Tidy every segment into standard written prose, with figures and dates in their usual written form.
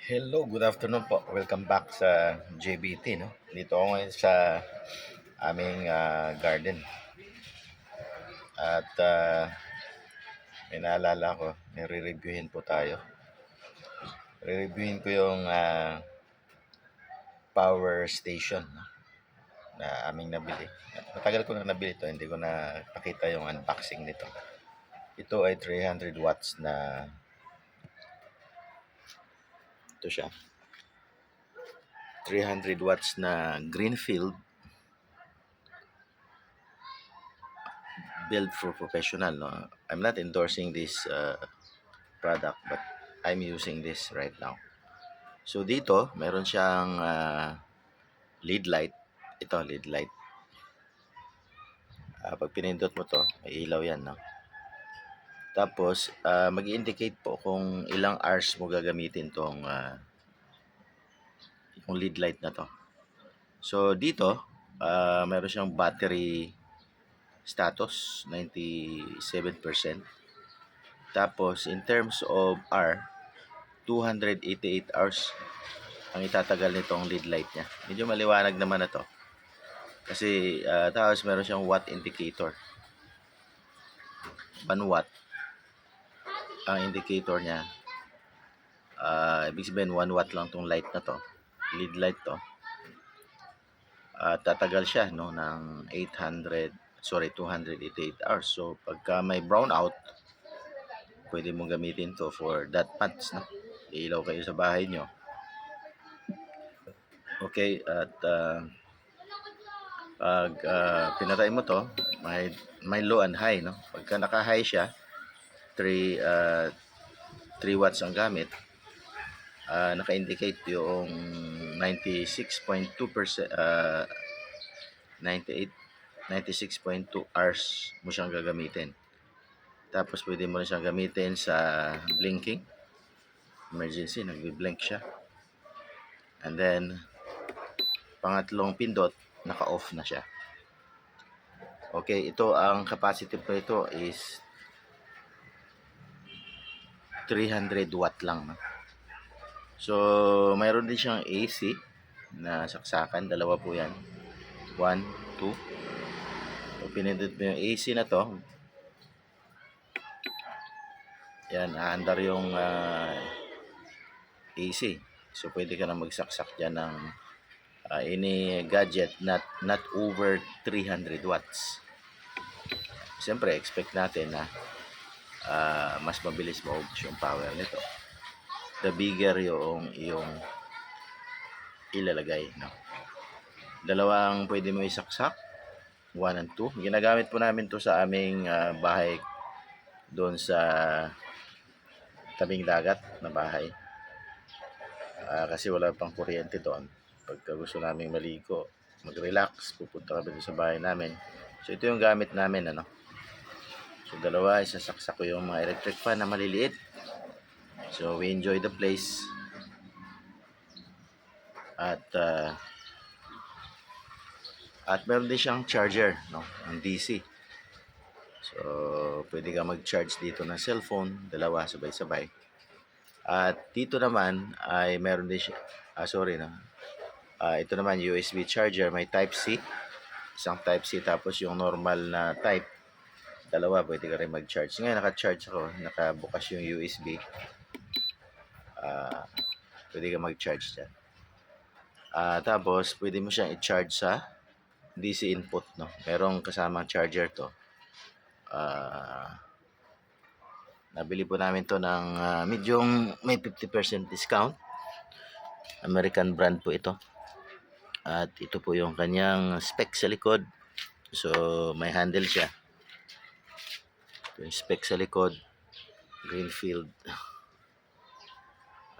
Hello, good afternoon po. Welcome back sa JBT, no? Dito ako ngayon sa aming garden. At may naalala ko, may re-reviewin po tayo. Re-reviewin ko yung power station, no? Na aming nabili. Matagal ko na nabili ito, hindi ko na pakita yung unboxing nito. Ito ay 300 watts na ito siya. 300 watts na Greenfield built for professional, no? I'm not endorsing this product, but I'm using this right now. So dito meron siyang lead light. Ito lead light. Pag pinindot mo to, may ilaw yan, no? Tapos mag-indicate po kung ilang hours mo gagamitin tong yung lead light na to. So dito meron siyang battery status 97%. Tapos in terms of hour, 288 hours ang itatagal nitong lead light niya. Medyo maliwanag naman na to. Kasi tapos meron siyang watt indicator. 1 watt ang indicator niya. Ibig sabihin 1 watt lang tong light na to. Lead light to. Tatagal siya no ng 288 hours. So pagka may brownout, pwede mong gamitin to for that months, no? Ilaw kayo sa bahay nyo. Okay, at pag pinatay mo to, may low and high, no? Pagka naka-high siya, 3 watts ang gamit, naka-indicate yung 96.2%, 96.2 hours mo siyang gagamitin. Tapos pwede mo rin siyang gamitin sa blinking. Emergency, nagbi-blink siya. And then, pangatlong pindot, naka-off na siya. Okay, ito ang capacity po ito is 300 watt lang, no? So, mayroon din siyang AC na saksakan, dalawa po yan. 1, 2. So, pinindot mo yung AC na to. Yan, aandar yung AC. So, pwede ka na magsaksak dyan ng any gadget not over 300 watts. Siyempre, expect natin na mas mabilis maubos yung power nito. The bigger yung ilalagay, no? Dalawang pwede mo isaksak, 1 and 2. Ginagamit po namin to sa aming bahay doon sa tabing dagat na bahay. Kasi wala pang kuryente doon. Pagka gusto naming maligo, mag-relax, pupunta kami doon sa bahay namin. So ito yung gamit namin, ano? So dalawa, isasaksak ko yung mga electric fan na maliliit. So we enjoy the place. At meron din siyang charger, no? Ang DC. So pwede ka mag-charge dito ng cellphone, dalawa sabay-sabay. At dito naman ay meron din siya, ito naman USB charger, may type C. Isang type C tapos yung normal na type. Dalawa, pwede ka rin mag-charge. Ngayon naka-charge ako, nakabukas yung USB. Pwede ka mag-charge dyan. Tapos pwede mo siyang i-charge sa DC input, no? Merong kasamang charger to. Nabili po namin to ng medyong may 50% discount. American brand po ito. At ito po yung kanyang spec sa likod. So may handle siya. Ito yung spec sa likod. Greenfield.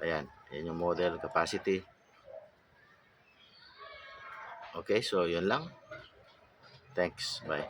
Ayan. Yan yung model, capacity. Okay, so yun lang. Thanks. Bye.